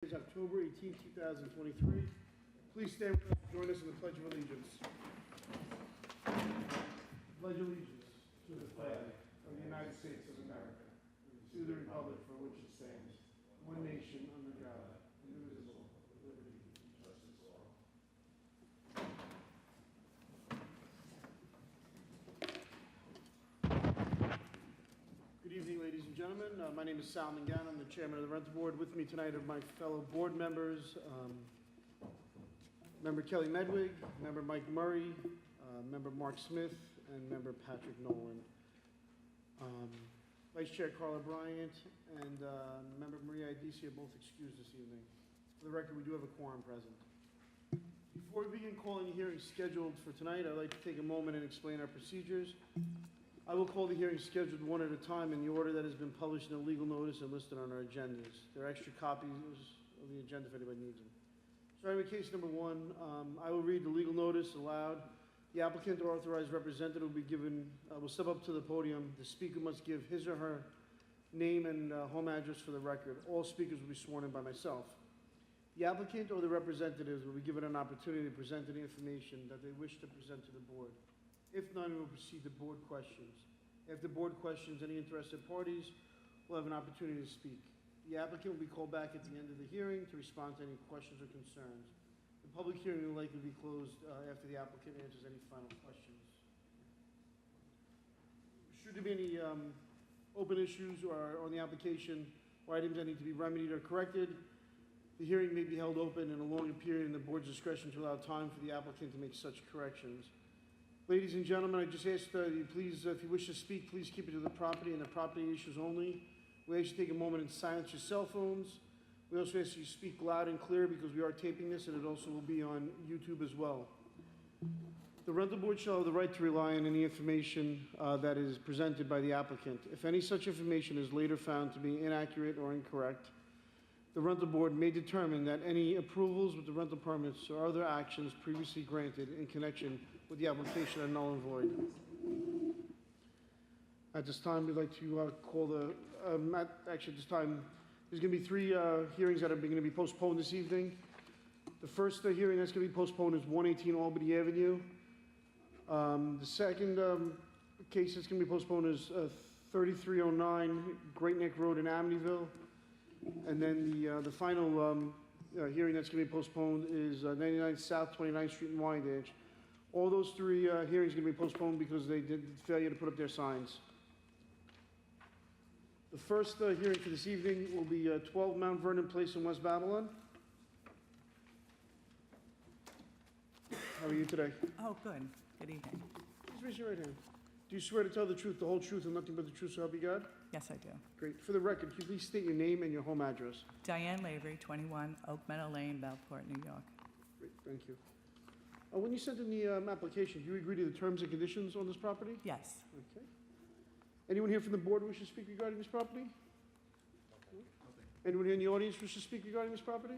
Is October 18, 2023. Please stand with us and join us in the Pledge of Allegiance. Pledge allegiance to the flag of the United States of America, to the republic for which it stands, one nation under God, indivisible, with liberty and justice for all. Good evening, ladies and gentlemen. My name is Sal Mangan. I'm the chairman of the rental board. With me tonight are my fellow board members, member Kelly Medwig, member Mike Murray, member Mark Smith, and member Patrick Nolan. Vice Chair Carla Bryant and member Maria Idisi are both excused this evening. For the record, we do have a quorum present. Before we begin calling the hearing scheduled for tonight, I'd like to take a moment and explain our procedures. I will call the hearing scheduled one at a time in the order that has been published in the legal notice and listed on our agendas. There are extra copies of the agenda if anybody needs them. Starting with case number one, I will read the legal notice aloud. The applicant or authorized representative will step up to the podium. The speaker must give his or her name and home address for the record. All speakers will be sworn in by myself. The applicant or the representatives will be given an opportunity to present any information that they wish to present to the board. If none, we will proceed to board questions. After board questions, any interested parties will have an opportunity to speak. The applicant will be called back at the end of the hearing to respond to any questions or concerns. The public hearing will likely be closed after the applicant answers any final questions. Should there be any open issues or on the application or items that need to be remedied or corrected, the hearing may be held open in a longer period in the board's discretion to allow time for the applicant to make such corrections. Ladies and gentlemen, I just ask you please, if you wish to speak, please keep it to the property and the property issues only. We ask you to take a moment and silence your cell phones. We also ask you to speak loud and clear because we are taping this and it also will be on YouTube as well. The rental board shall have the right to rely on any information that is presented by the applicant. If any such information is later found to be inaccurate or incorrect, the rental board may determine that any approvals with the rental permits or other actions previously granted in connection with the application are null and void. At this time, we'd like to call the, actually at this time, there's going to be three hearings that are going to be postponed this evening. The first hearing that's going to be postponed is 118 Albany Avenue. The second case that's going to be postponed is 3309 Great Neck Road in Amityville. And then the final hearing that's going to be postponed is 99 South 29th Street in Wyandanch. All those three hearings are going to be postponed because they did failure to put up their signs. The first hearing for this evening will be 12 Mount Vernon Place in West Babylon. How are you today? Oh, good. Good evening. Please raise your right hand. Do you swear to tell the truth, the whole truth, and nothing but the truth, so help you God? Yes, I do. Great. For the record, can you please state your name and your home address? Diane Lavery, 21 Oak Meadow Lane, Bellport, New York. Great, thank you. When you sent in the application, do you agree to the terms and conditions on this property? Yes. Okay. Anyone here from the board wish to speak regarding this property? Anyone here in the audience wish to speak regarding this property?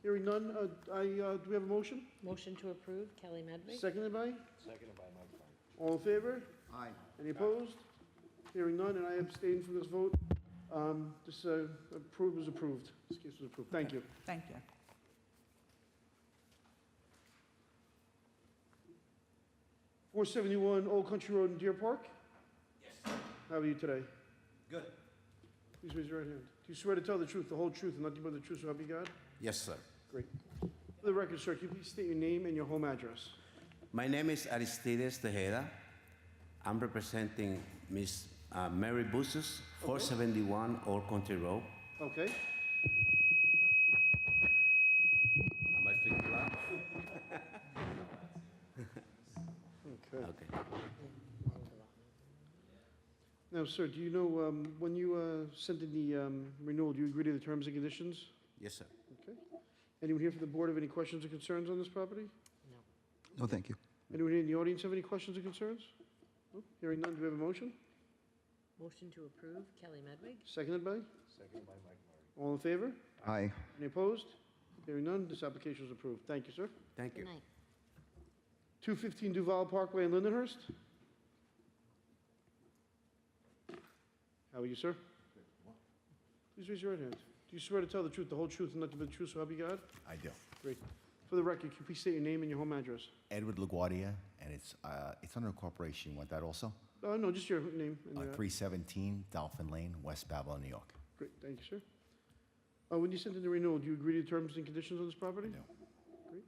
Hearing none, do we have a motion? Motion to approve, Kelly Medwig. Seconded by? Seconded by Mike Frank. All in favor? Aye. Any opposed? Hearing none, and I abstain from this vote. This approved was approved. This case was approved. Thank you. Thank you. .471 Old Country Road in Deer Park. Yes. How are you today? Good. Please raise your right hand. Do you swear to tell the truth, the whole truth, and nothing but the truth, so help you God? Yes, sir. Great. For the record, sir, can you please state your name and your home address? My name is Aristides Tejeda. I'm representing Miss Mary Buses, 471 Old Country Road. Okay. Am I speaking loud? Okay. Okay. Now, sir, do you know when you sent in the renewal, do you agree to the terms and conditions? Yes, sir. Okay. Anyone here from the board have any questions or concerns on this property? No. No, thank you. Anyone here in the audience have any questions or concerns? No? Hearing none, do we have a motion? Motion to approve, Kelly Medwig. Seconded by? Seconded by Mike Murray. All in favor? Aye. Any opposed? Hearing none, this application is approved. Thank you, sir. Thank Good you. night. 215 Duval Parkway in Lindenhurst. How are you, sir? Please raise your right hand. Do you swear to tell the truth, the whole truth, and nothing but the truth, so help you God? I do. Great. For the record, can you please state your name and your home address? Edward LaGuardia, and it's under a corporation. You want that also? No, just your name and your... 317 Dolphin Lane, West Babylon, New York. Great, thank you, sir. When you sent in the renewal, do you agree to the terms and conditions on this property? I do.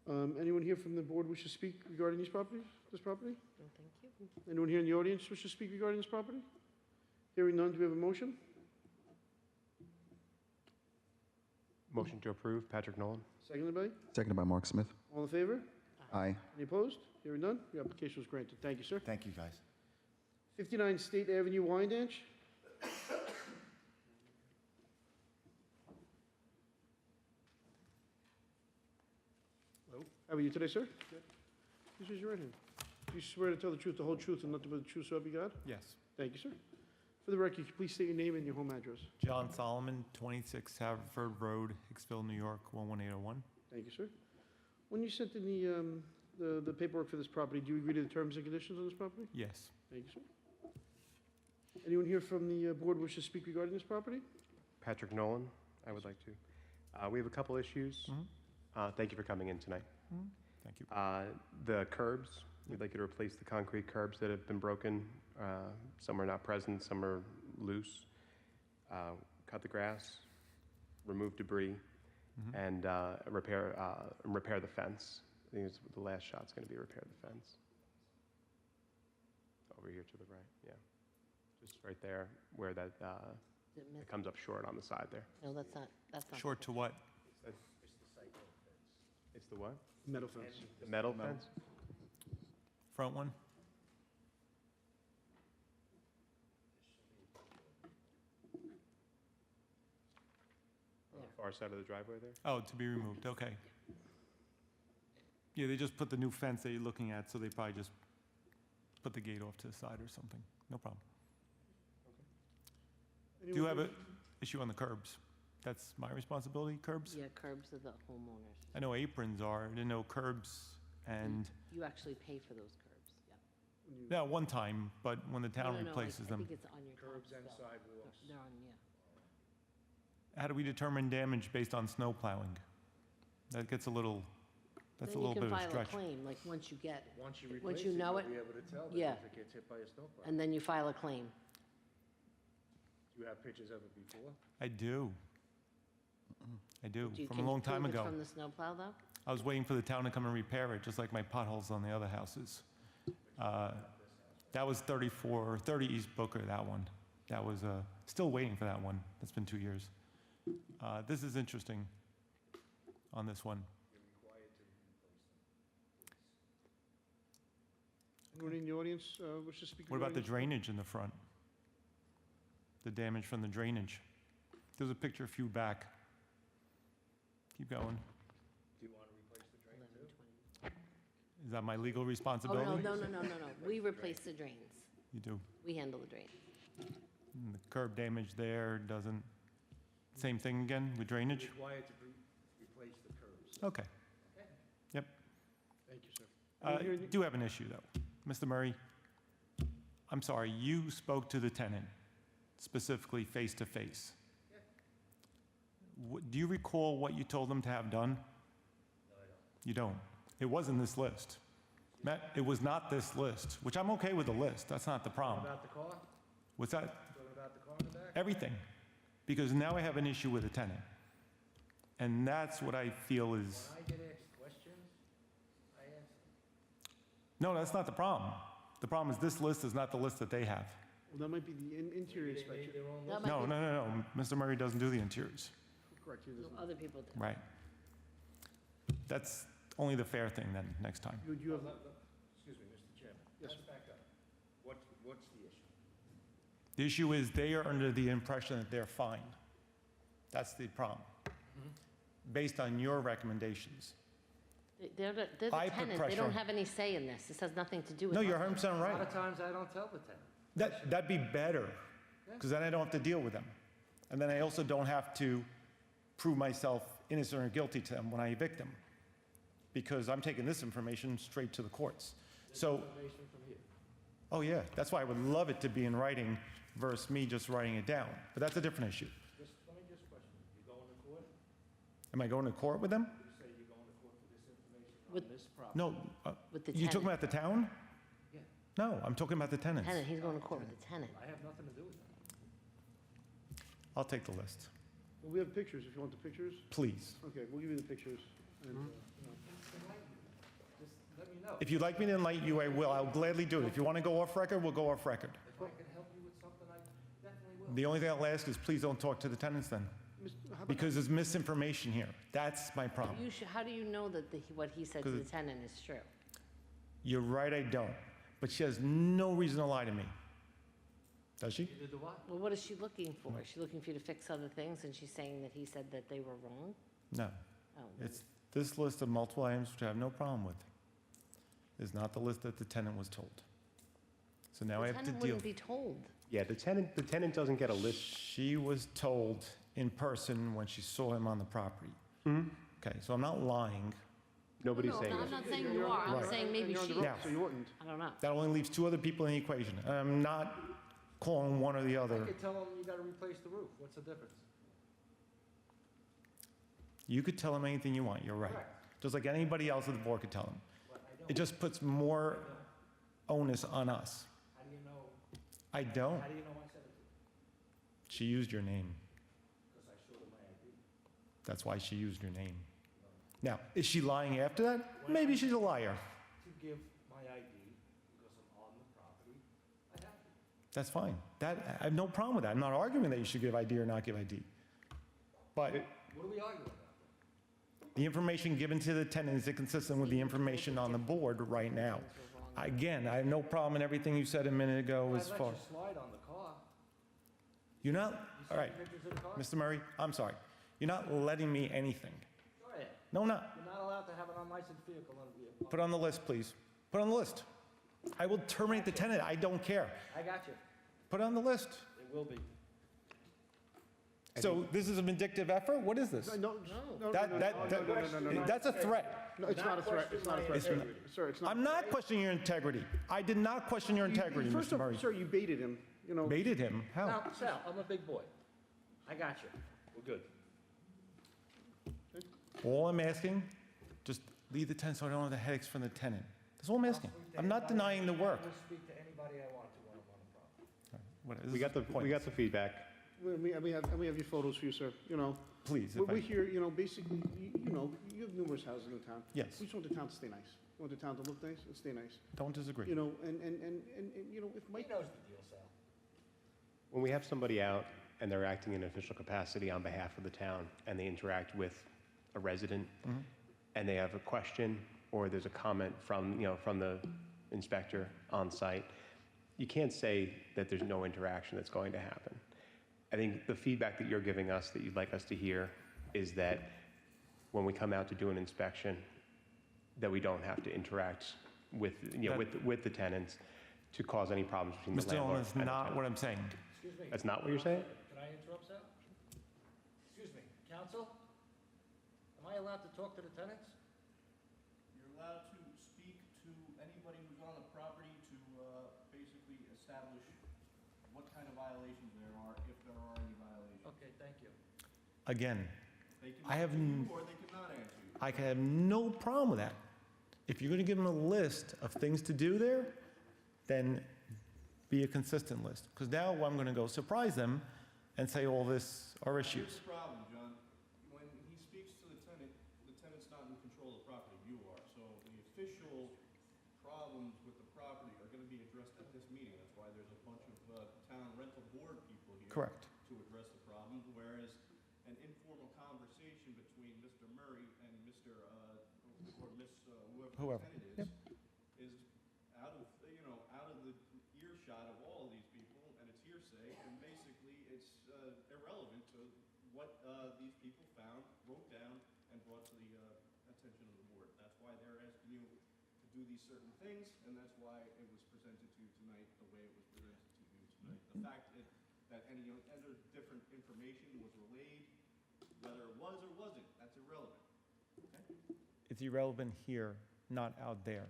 Great. Anyone here from the board wish to speak regarding this property? No, thank you. Anyone here in the audience wish to speak regarding this property? Hearing none, do we have a motion? Motion to approve, Patrick Nolan. Seconded by? Seconded by Mark Smith. All in favor? Aye. Any opposed? Hearing none, your application was granted. Thank you, sir. Thank you, guys. 59 State Avenue, Wyandanch. How are you today, sir? Good. Please raise your right hand. Do you swear to tell the truth, the whole truth, and nothing but the truth, so help you God? Yes. Thank you, sir. For the record, please state your name and your home address. John Solomon, 26 Haverford Road, Hicksville, New York, 11801. Thank you, sir. When you sent in the paperwork for this property, do you agree to the terms and conditions on this property? Yes. Thank you, sir. Anyone here from the board wish to speak regarding this property? Patrick Nolan, I would like to. We have a couple issues. Thank you for coming in tonight. Thank you. The curbs, we'd like you to replace the concrete curbs that have been broken. Some are not present, some are loose. Cut the grass, remove debris, and repair the fence. I think the last shot's going to be repair the fence. Over here to the right, yeah. Just right there where that it comes up short on the side there. No, that's not. Short to what? It's the what? Metal fence. The metal fence? Front one? On the far side of the driveway there? Oh, to be removed, okay. Yeah, they just put the new fence that you're looking at, so they probably just put the gate off to the side or something. No problem. Do you have an issue on the curbs? That's my responsibility, curbs? Yeah, curbs are the homeowners. I know aprons are, I didn't know curbs and, You actually pay for those curbs, yeah. yeah, one time, but when the town No, replaces I them. think it's on your curbs and sidewalks. They're on, yeah. How do we determine damage based on snow plowing? That gets a little, that's a little bit of a Then you can stretch. file a claim, like once you get, Once you Once replace you it, know you'll it, be able to tell that yeah. if it gets hit by a snowplow. and then you file a claim. Do you have pictures of it before? I do. I do, Do you- from can a you long time prove it ago. from the snowplow, though? I was waiting for the town to come and repair it, just like my potholes on the other houses. That was 30 East Booker, that one. That was, still waiting for that one. That's been 2 years. This is interesting on this one. Anyone in the audience wish to speak? What about the regarding drainage in the front? The damage from the drainage? There's a picture a few back. Keep going. Do you want to replace the drain 11, too? 20. Is that my legal Oh, responsibility? no. We replace the drains. You do. We handle the drains. And the curb damage there doesn't, same thing again with drainage? Required to replace the curbs. Okay. Thank you, sir. I do have an issue, though. Mr. Murray, I'm sorry, you spoke to the tenant, specifically face-to-face. Do you recall what you told them to have done? No, I don't. You don't? It wasn't this list. Matt, it was not this list, which I'm okay with the list. That's not the problem. About the car? What's that? What about the car in the back? Everything. Because now I have an issue with the tenant. And that's what I feel is, When I get asked questions, I answer. no, that's not the problem. The problem is this list is not the list that they have. Well, that might be the interior They inspection. made their own That list. might No. Mr. Murray doesn't do the interiors. Correct. He No, doesn't. other people do. Right. That's only the fair thing then, next time. You have, Excuse me, Mr. Chairman. Yes, Let's back up. What's the issue? The issue is they are under the impression that they're fine. That's the problem. Based on your recommendations. They're the I put tenant. They pressure don't on- have any say in this. This has nothing to do with No, us. you're 100% A lot right. of times I don't tell the tenant. That'd be better, because then I don't have to deal with them. And then I also don't have to prove myself innocent or guilty to them when I evict them, because I'm taking this information straight to the courts. So, Information from here. oh yeah, that's why I would love it to be in writing versus me just writing it down. But that's a different issue. Let me Am I going to court with them? You say you're going to court for this information With- on this property. No. With the You talking tenant. about the town? Yeah. No, I'm talking about the tenants. Tenant, he's going to court with the tenant. I have nothing to do with that. I'll take the list, Well, we have pictures, if you want the pictures. please. Okay, we'll give you the pictures. And, Just let me know. If you'd like me to enlighten you, I will. I'll gladly do it. If you want to go off record, we'll go off record. If I can help you with something, I definitely will. The only thing I'll ask is please don't talk to the tenants then, how about- because there's misinformation here. That's my problem. How do you know that what he said to 'Cause the tenant is true? You're right, I don't. But she has no reason to lie to me. Does she? Neither do I. Well, what is she looking for? Is she looking for you to fix other things, and she's saying that he said that they were wrong? No. Oh, It's this list of multiple items, which I have no problem with, is not the list that the tenant was told. So now I the have to tenant deal. wouldn't be told. Yeah, the tenant doesn't get a list. She was told in person when she saw him on the property. Mm-hmm. Okay, so I'm not lying. Nobody's No, saying I'm this. not saying you are. I'm Right. saying maybe You're on the she road, Yeah. So you wouldn't. I don't know. That only leaves two other people in the equation. And I'm not calling one or the I other. could tell them you gotta replace the roof. What's the difference? You could tell them anything you want, you're right. Correct. Just like anybody else at the board could tell them. But I don't. It just puts more onus on us. How do you know, I don't. how do you know I said it? She used your name. Because I showed her my ID. That's why she used your name. Now, is she lying after that? Maybe she's a liar. To give my ID because I'm on the property, I have to. That's fine. I have no problem with that. I'm not arguing that you should give ID or not give ID. But What are we arguing about? the information given to the tenant is inconsistent with the information on the board right now. Again, I have no problem in everything you said a minute ago as I far. let you slide on the car. You're not, You all seen right, pictures of the car? Mr. Murray, I'm sorry. You're not letting me anything. Go ahead. No, I'm not. You're not allowed to have an unlicensed vehicle on the vehicle. Put on the list, please. Put on the list. I will terminate the tenant. I don't care. I got you. Put it on the list. It will be. So this is a vindictive effort? What is this? No, no, That, no, that, no, no, no, no, no, no. that's a threat. No, it's not a threat, it's not a threat. It's not. Sir, it's not. I'm not questioning your integrity. I did not question your integrity, First Mr. off, Murray. sir, you baited him, you know. Baited him? How? Now, Sal, I'm a big boy. I got you. We're good. All I'm asking, just leave the tenant so I don't have the headaches from the tenant. That's all I'm asking. I'm not denying the work. I will speak to anybody I want to when I'm on the property. What is We got the point? feedback. We have your photos for you, sir, you know. Please, if We're I, here, you know, basically, you know, you have numerous houses in the town. Yes. We just want the town to stay nice. We want the town to look nice and stay nice. don't disagree. You know, and, you know, if He Mike, knows the deal, Sal. When we have somebody out and they're acting in official capacity on behalf of the town and they interact with a resident and they have a question or there's a comment from the inspector on site, you can't say that there's no interaction that's going to happen. I think the feedback that you're giving us that you'd like us to hear is that when we come out to do an inspection, that we don't have to interact with, with the tenants to cause any problems between the Mr. Nolan, landlord that's and the not tenant. what I'm saying. Excuse me. That's not what you're saying? Can I interrupt, Sal? Excuse me, counsel? Am I allowed to talk to the tenants? You're allowed to speak to anybody who's on the property to basically establish what kind of violations there are, if there are any violations. Okay, thank you. Again, They can I have answer n- you or they cannot answer you. I can have no problem with that. If you're going to give them a list of things to do there, then be a consistent list. Because now I'm going to go surprise them and say all this are Here's issues. the problem, John. When he speaks to the tenant's not in control of the property, you are. So the official problems with the property are gonna be addressed at this meeting. That's why there's a bunch of town rental board people here. Correct. To address the problem, whereas an informal conversation between Mr. Murray and Mr., or Miss, whoever Whoever. the tenant Yep. is out of, out of the earshot of all of these people, and it's hearsay, and basically it's irrelevant to what these people found, wrote down, and brought to the attention of the board. That's why they're asking you to do these certain things, and that's why it was presented to you tonight the way it was presented to you tonight. The fact that any other different information was relayed, whether it was or wasn't, that's irrelevant. Okay? It's irrelevant here, not out there.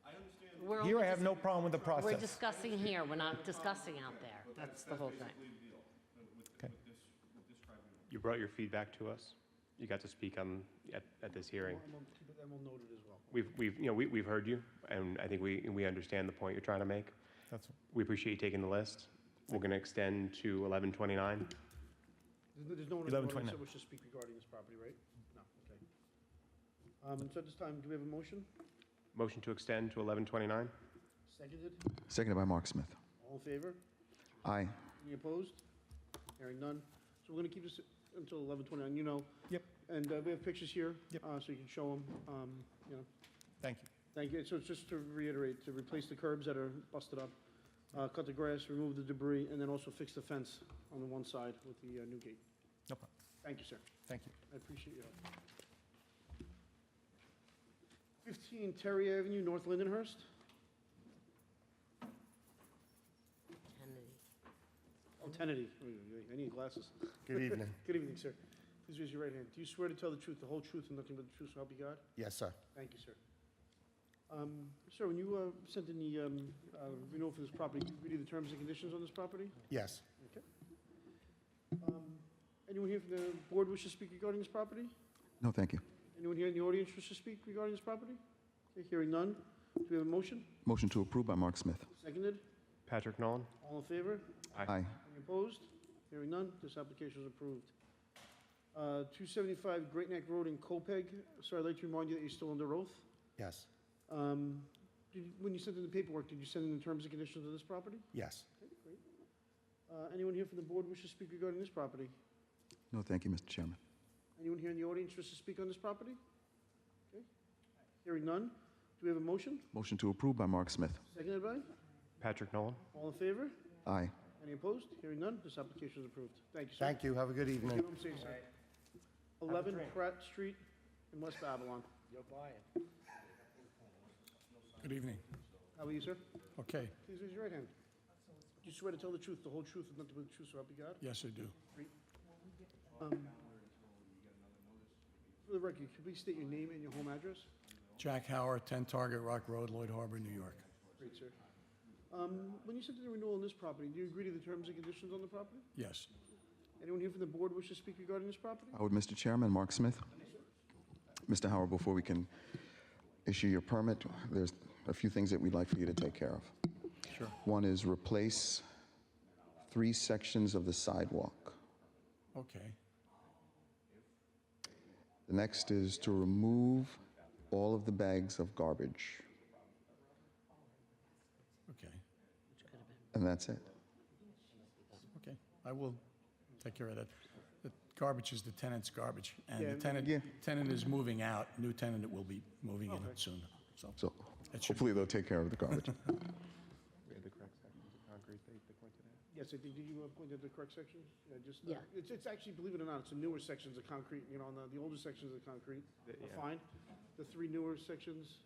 I understand. We're Here I only have no problem with the We're process. discussing here, we're not discussing out there. That's the whole thing. basically the deal with Okay. this tribunal. You brought your feedback to us. You got to speak at this hearing. And we'll note it as well. We've heard you, and I think we understand the point you're trying to make. That's, We appreciate you taking the list. We're going to extend to 1129. There's no one in the 11:29. audience that wishes to speak regarding this property, right? No, okay. So at this time, do we have a motion? Motion to extend to 1129. Seconded? Seconded by Mark Smith. All in favor? Aye. Any opposed? Hearing none. So we're going to keep this until 11:29, you know. Yep. And we have pictures here. Yep. So you can show them, you know. thank you. Thank you. So it's just to reiterate, to replace the curbs that are busted up, cut the grass, remove the debris, and then also fix the fence on the one side with the new gate. No problem. Thank you, sir. Thank you. I appreciate your help. 15 Terry Avenue, North Lindenhurst. Kennedy. Oh, Kennedy. I need glasses. Good evening. Good evening, sir. Please raise your right hand. Do you swear to tell the truth, the whole truth, and nothing but the truth, so help you God? Yes, sir. Thank you, sir. Sir, when you sent in the renewal for this property, did you read the terms and conditions on this property? Yes. Okay. Anyone here from the board wish to speak regarding this property? No, thank you. Anyone here in the audience wish to speak regarding this property? Okay, hearing none. Do we have a motion? Motion to approve by Mark Smith. Seconded? Patrick Nolan. All in favor? Aye. Any opposed? Hearing none, this application is approved. 275 Great Neck Road in Copeg. Sir, I'd like to remind you that you're still under oath. Yes. When you sent in the paperwork, did you send in the terms and conditions of this property? Yes. Okay, great. Anyone here from the board wish to speak regarding this property? No, thank you, Mr. Chairman. Anyone here in the audience wish to speak on this property? Okay. Hearing none, do we have a motion? Motion to approve by Mark Smith. Seconded by? Patrick Nolan. All in favor? Aye. Any opposed? Hearing none, this application is approved. Thank you, sir. Thank you. Have a good Keep evening. them safe, sir. 11 Pratt Street in West Babylon. You're buying. Good evening. How are you, sir? Okay, Please raise your right hand. Do you swear to tell the truth, the whole truth, and nothing but the truth, so help you God? yes, I do. For the record, could you please state your name and your home address? Jack Howard, 10 Target Rock Road, Lloyd Harbor, New York. Great, sir. When you sent in the renewal on this property, do you agree to the terms and conditions on the property? Yes. Anyone here from the board wish to speak regarding this property? I would, Mr. Chairman, Mark Smith. Mr. Howard, before we can issue your permit, there's a few things that we'd like for you to take care of. Sure. One is replace 3 sections of the sidewalk. Okay. The next is to remove all of the bags of garbage, Okay. and that's it. Okay. I will take care of that. The garbage is the tenant's garbage, and Yeah, the and- tenant, Yeah. tenant is moving out. New tenant will be moving in soon. So, So It should- hopefully they'll take care of the garbage. We had the correct sections of concrete they pointed out. Yes, I think, did you point out the correct section? Yeah, just, Yeah. it's actually, believe it or not, it's the newer sections of concrete, you know, and the older sections of concrete are Yeah. fine. The 3 newer sections,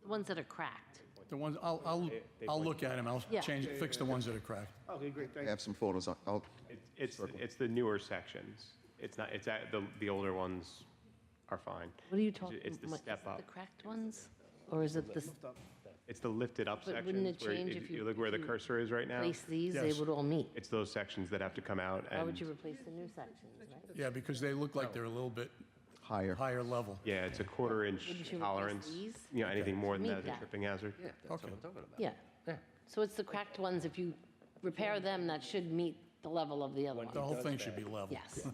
The ones that are cracked. the ones, They I'll point- look at them. I'll Yeah. change, fix the ones that are cracked. okay, great, I thank you. have some photos. I'll It's the newer sections. It's not, the older ones are fine. What are you talking? It's the what, step is it up. The cracked ones? Or is it the, Lift up. It's the lifted up But sections. wouldn't it where change if you- look where if the you cursor is right now? place these, they Yes. would all meet? It's those sections that have to come out Why would and, you replace the new sections, right? Yeah, because they look like they're a little bit higher. higher level. yeah, it's a 1/4 inch Wouldn't you replace tolerance. these? You know, anything more than Meet that is a that. tripping hazard. Okay. Yeah. So it's the cracked ones, if you repair them, that should meet the level of the other The one. whole thing should be level. Yes.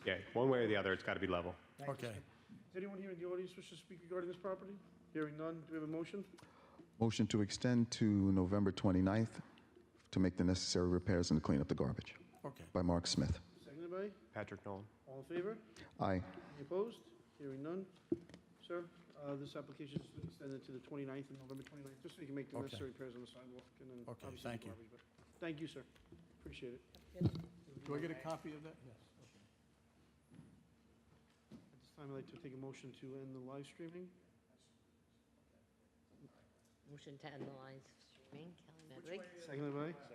Yeah, one way or the other, it's got to be level. Okay. Does anyone here in the audience wish to speak regarding this property? Hearing none, do we have a motion? Motion to extend to November 29th to make the necessary repairs and to clean up the garbage Okay. by Mark Smith. Seconded by? Patrick Nolan. All in favor? Aye. Any opposed? Hearing none. Sir, this application is extended to the 29th of November 29th, just so you can make the Okay. necessary repairs on the sidewalk and then Okay, obviously the thank you. garbage, but- Thank you, sir. Appreciate it. Do I get a copy of that? Yes. At this time, I'd like to take a motion to end the live streaming. Motion to end the live streaming, Kelly Medwick. Seconded by?